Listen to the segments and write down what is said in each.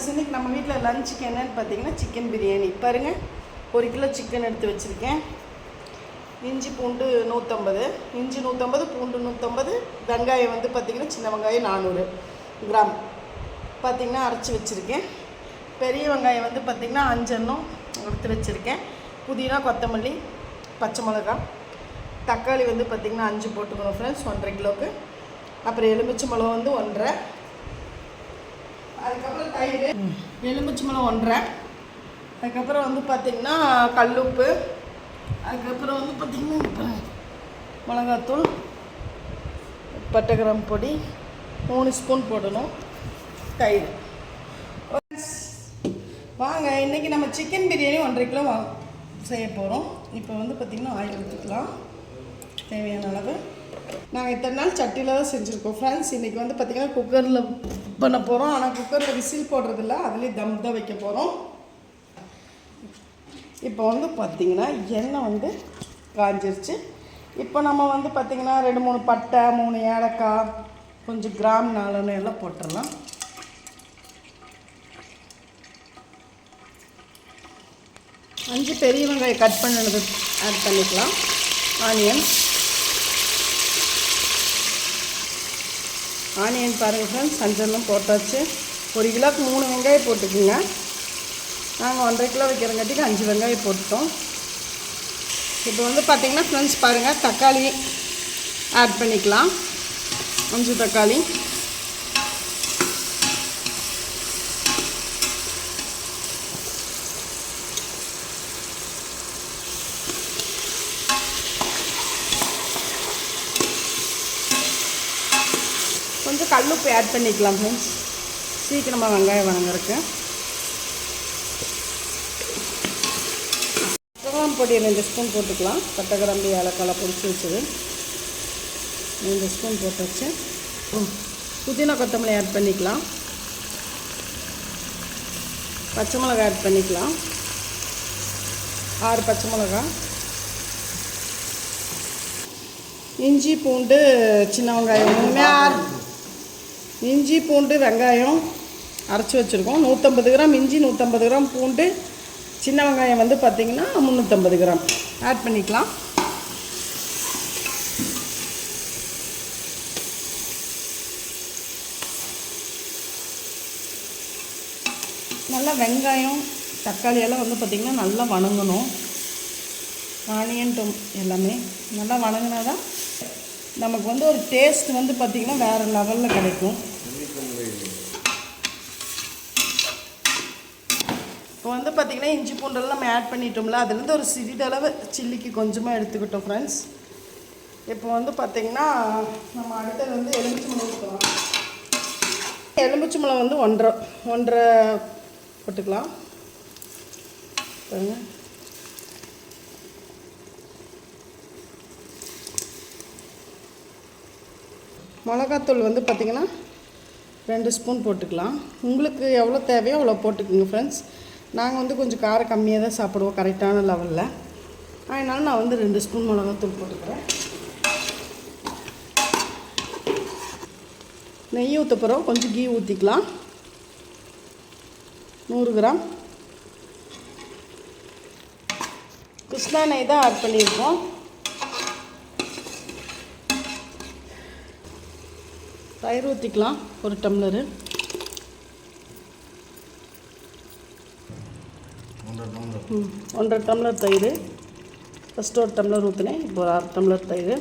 Friends, இன்றைக்கி நம்ம வீட்டில் லஞ்சுக்கு என்னென்னு பார்த்தீங்கன்னா சிக்கன் பிரியாணி. பாருங்கள், 1 கிலோ சிக்கன் எடுத்து வச்சுருக்கேன். இஞ்சி பூண்டு 150, இஞ்சி 150, பூண்டு 150, வெங்காயம் வந்து பார்த்திங்கன்னா சின்ன வெங்காயம் 400 கிராம் பார்த்திங்கன்னா அரைச்சி வச்சுருக்கேன். பெரிய வெங்காயம் வந்து பார்த்திங்கன்னா 5 எண்ணம் எடுத்து வச்சுருக்கேன். புதினா, கொத்தமல்லி, பச்சை மிளகாய், தக்காளி வந்து பார்த்திங்கன்னா 5 போட்டுக்கணும் ஃப்ரெண்ட்ஸ் 1.5 கிலோவுக்கு. அப்புறம் எலுமிச்சை மிளகா வந்து 1.5, அதுக்கப்புறம் தயிர், எலுமிச்சை மிளகா 1.5, அதுக்கப்புறம் வந்து பார்த்திங்கன்னா கல்லுப்பு, அதுக்கப்புறம் வந்து பார்த்திங்கன்னா மிளகாத்தூள், பட்டை கிராம்பு பொடி 3 ஸ்பூன் போடணும், தயிர். வாங்க, இன்றைக்கி நம்ம சிக்கன் பிரியாணி 1.5 கிலோ செய்ய போகிறோம். இப்போ வந்து பார்த்திங்கன்னா ஆயில் ஊற்றிக்கலாம் தேவையான அளவு. நாங்கள் இத்தனை நாள் சட்டியில் தான் செஞ்சுருக்கோம் ஃப்ரெண்ட்ஸ். இன்றைக்கி வந்து பார்த்திங்கன்னா குக்கரில் பண்ண போகிறோம். ஆனால் குக்கரில் விசில் போடுறதில்ல, அதுலேயே தம் தான் வைக்க போகிறோம். இப்போ வந்து பார்த்திங்கன்னா எண்ணெய் வந்து காஞ்சிருச்சு. இப்போ நம்ம வந்து பார்த்திங்கன்னா 2-3 பட்டை, 3 ஏலக்காய், கொஞ்சம் கிராம் 4 எல்லாம் போட்டுடலாம். அஞ்சு பெரிய வெங்காயம் கட் பண்ணினது ஆட் பண்ணிக்கலாம். ஆனியன் பாருங்கள் ஃப்ரெண்ட்ஸ், அஞ்செல்லாம் போட்டாச்சு. 1 கிலோவுக்கு 3 வெங்காயம் போட்டுக்குங்க. நாங்கள் 1.5 கிலோ வைக்கிறங்காட்டிக்கு 5 வெங்காயம் போட்டுட்டோம். இப்போ வந்து பார்த்திங்கன்னா ஃப்ரெண்ட்ஸ் பாருங்கள், தக்காளி ஆட் பண்ணிக்கலாம். 5 தக்காளி, கொஞ்சம் கல்லுப்பு ஆட் பண்ணிக்கலாம் ஃப்ரெண்ட்ஸ், சீக்கிரமாக வெங்காயம் வணங்குறதுக்கு. கிராம்பு பொடி 2 ஸ்பூன் போட்டுக்கலாம். பட்டை கிராம்பு ஏலக்காய் பொடிச்சு வச்சது 2 ஸ்பூன் போட்டு வச்சு. புதினா கொத்தமல்லி ஆட் பண்ணிக்கலாம். பச்சை மிளகாய் ஆட் பண்ணிக்கலாம். 6 பச்சை மிளகாய், இஞ்சி பூண்டு சின்ன வெங்காயம் 3, இஞ்சி பூண்டு வெங்காயம் அரைச்சி வச்சுருக்கோம். 150 கிராம் இஞ்சி, 150 கிராம் பூண்டு, சின்ன வெங்காயம் வந்து பார்த்திங்கன்னா 350 கிராம் ஆட் பண்ணிக்கலாம். நல்லா வெங்காயம் தக்காளி எல்லாம் வந்து பார்த்திங்கன்னா நல்லா வணங்கணும். ஆனியன் எல்லாமே நல்லா வணங்கினா தான் நமக்கு வந்து ஒரு டேஸ்ட் வந்து பார்த்திங்கன்னா வேறு லெவலில் கிடைக்கும். இப்போ வந்து பார்த்திங்கன்னா இஞ்சி பூண்டெல்லாம் நம்ம ஆட் பண்ணிட்டோம்ல, அதுலேருந்து ஒரு சிறிதளவு சில்லிக்கு கொஞ்சமாக எடுத்துக்கிட்டோம் ஃப்ரெண்ட்ஸ். இப்போ வந்து பார்த்திங்கன்னா நம்ம அடுத்தது வந்து எலுமிச்சை மிளகு ஊற்றலாம். எலுமிச்சை மிளகு வந்து 1.5 போட்டுக்கலாம். பாருங்க, மிளகாத்தூள் வந்து பார்த்திங்கன்னா 2 ஸ்பூன் போட்டுக்கலாம். உங்களுக்கு எவ்வளோ தேவையோ அவ்வளோ போட்டுக்குங்க ஃப்ரெண்ட்ஸ். நாங்கள் வந்து கொஞ்சம் காரம் கம்மியாக தான் சாப்பிடுவோம் கரெக்டான லெவலில். அதனால் நான் வந்து 2 ஸ்பூன் மிளகாத்தூள் போட்டுக்கிறேன். நெய் ஊற்ற போகிறோம், கொஞ்சம் கீ ஊற்றிக்கலாம். 100 கிராம் கிருஷ்ணா நெய் தான் ஆட் பண்ணியிருக்கோம். தயிர் ஊற்றிக்கலாம் 1 டம்ளரு. 1.5 டம்ளர் தயிர். ஃபஸ்ட்டு 1 டம்ளர் ஊற்றினேன், இப்போ ஒரு 1/2 டம்ளர் தயிர்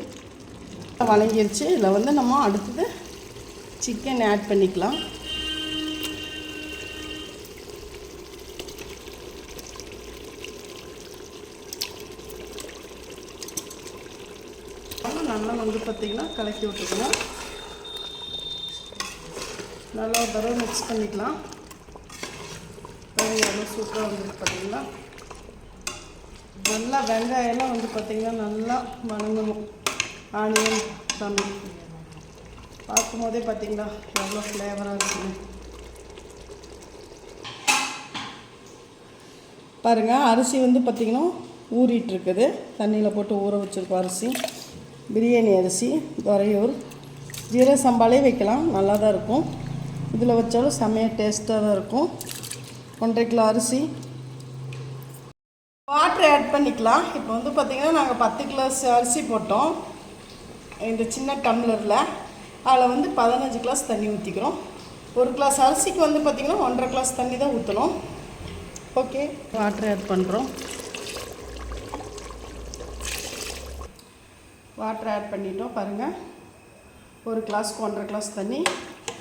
வணங்கிருச்சு. இதில் வந்து நம்ம அடுத்தது சிக்கன் ஆட் பண்ணிக்கலாம். நல்லா வந்து பார்த்திங்கன்னா கலக்கி விட்டுக்கலாம். நல்லா ஒரு தடவை மிக்ஸ் பண்ணிக்கலாம். நல்லா சூப்பராக வந்துருக்கு பார்த்திங்கன்னா. நல்லா வெங்காயம்லாம் வந்து பார்த்திங்கன்னா நல்லா வணங்கணும். ஆனியன் தம்பி பார்க்கும் போதே பார்த்திங்களா எவ்வளோ ஃப்ளேவராக இருக்குன்னு பாருங்கள். அரிசி வந்து பார்த்திங்கன்னா ஊறிட்டுருக்குது, தண்ணியில் போட்டு ஊற வச்சுருக்கோம் அரிசி. பிரியாணி அரிசி துறையூர் ஜீரக சம்பாலே வைக்கலாம், நல்லா தான் இருக்கும். இதில் வச்சாலும் செம்மையாக டேஸ்ட்டாக தான் இருக்கும். 1.5 கிலோ அரிசி. வாட்டர் ஆட் பண்ணிக்கலாம். இப்போ வந்து பார்த்திங்கன்னா நாங்கள் 10 கிளாஸ் அரிசி போட்டோம் இந்த சின்ன டம்ளரில். அதில் வந்து 15 கிளாஸ் தண்ணி ஊற்றிக்கிறோம். 1 கிளாஸ் அரிசிக்கு வந்து பார்த்திங்கன்னா 1.5 கிளாஸ் தண்ணி தான் ஊற்றணும். ஓகே, வாட்டர் ஆட் பண்ணுறோம். வாட்டர் ஆட் பண்ணிட்டோம் பாருங்கள். 1 கிளாஸ்க்கு 1.5 கிளாஸ் தண்ணி.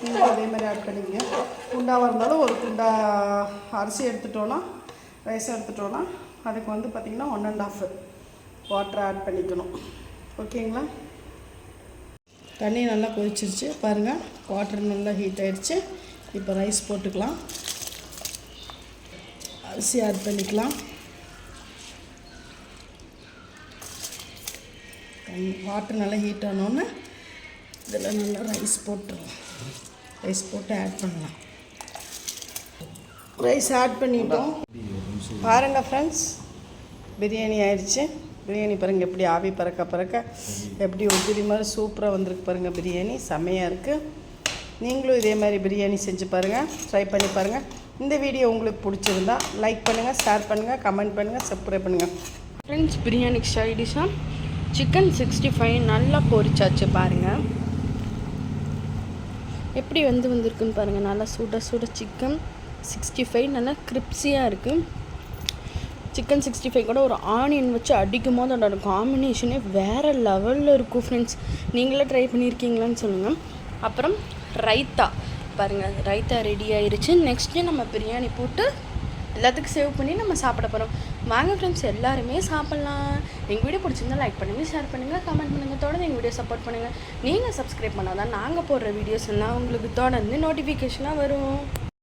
நீங்கள் அதே மாதிரி ஆட் பண்ணிக்கங்க. குண்டாவாக இருந்தாலும் ஒரு குண்டா அரிசி எடுத்துட்டோன்னா, ரைஸ் எடுத்துட்டோன்னா அதுக்கு வந்து பார்த்திங்கன்னா 1.5 வாட்டர் ஆட் பண்ணிக்கணும். ஓகேங்களா? தண்ணி நல்லா கொதிச்சிருச்சு பாருங்கள். வாட்டர் நல்லா ஹீட் ஆகிடுச்சு. இப்போ ரைஸ் போட்டுக்கலாம். அரிசி ஆட் பண்ணிக்கலாம். வாட்டர் நல்லா ஹீட் ஆனோன்னு இதில் நல்லா ரைஸ் போட்டுருவோம். ரைஸ் போட்டு ஆட் பண்ணலாம். ரைஸ் ஆட் பண்ணிட்டோம் பாருங்கள் ஃப்ரெண்ட்ஸ். பிரியாணி ஆயிடுச்சு. பிரியாணி பாருங்கள் எப்படி ஆவி பறக்க எப்படி உதிரி மாதிரி சூப்பராக வந்திருக்கு பாருங்கள். பிரியாணி செம்மையாக இருக்குது. நீங்களும் இதே மாதிரி பிரியாணி செஞ்சு பாருங்கள், ட்ரை பண்ணி பாருங்கள். இந்த வீடியோ உங்களுக்கு பிடிச்சிருந்தா லைக் பண்ணுங்கள், ஷேர் பண்ணுங்கள், கமெண்ட் பண்ணுங்கள், சப்ஸ்கிரைப் பண்ணுங்கள். ஃப்ரெண்ட்ஸ், பிரியாணிக்கு சைடிஷாக சிக்கன் 65 நல்லா பொரிச்சாச்சு பாருங்கள். எப்படி வந்திருக்குன்னு பாருங்கள். நல்லா சுட சிக்கன் 65 நல்லா கிரிப்ஸியாக இருக்குது. சிக்கன் 65 கூட ஒரு ஆனியன் வச்சு அடிக்கும் போது அதோட காம்பினேஷனே வேறு லெவலில் இருக்கும் ஃப்ரெண்ட்ஸ். நீங்களே ட்ரை பண்ணியிருக்கீங்களான்னு சொல்லுங்கள். அப்புறம் ரைத்தா பாருங்கள். ரைத்தா ரெடி ஆயிடுச்சு. நெக்ஸ்ட்டு நம்ம பிரியாணி போட்டு எல்லாத்துக்கும் சேவ் பண்ணி நம்ம சாப்பிட போகிறோம். வாங்க ஃப்ரெண்ட்ஸ், எல்லாருமே சாப்பிட்லாம். எங்கள் வீடியோ பிடிச்சிருந்தா லைக் பண்ணுங்கள், ஷேர் பண்ணுங்கள், கமெண்ட் பண்ணுங்கள். தொடர்ந்து எங்கள் வீடியோ சப்போர்ட் பண்ணுங்கள். நீங்கள் சப்ஸ்கிரைப் பண்ணால் தான் நாங்கள் போடுற வீடியோஸ் எல்லாம் உங்களுக்கு தொடர்ந்து நோட்டிஃபிகேஷனாக வரும்.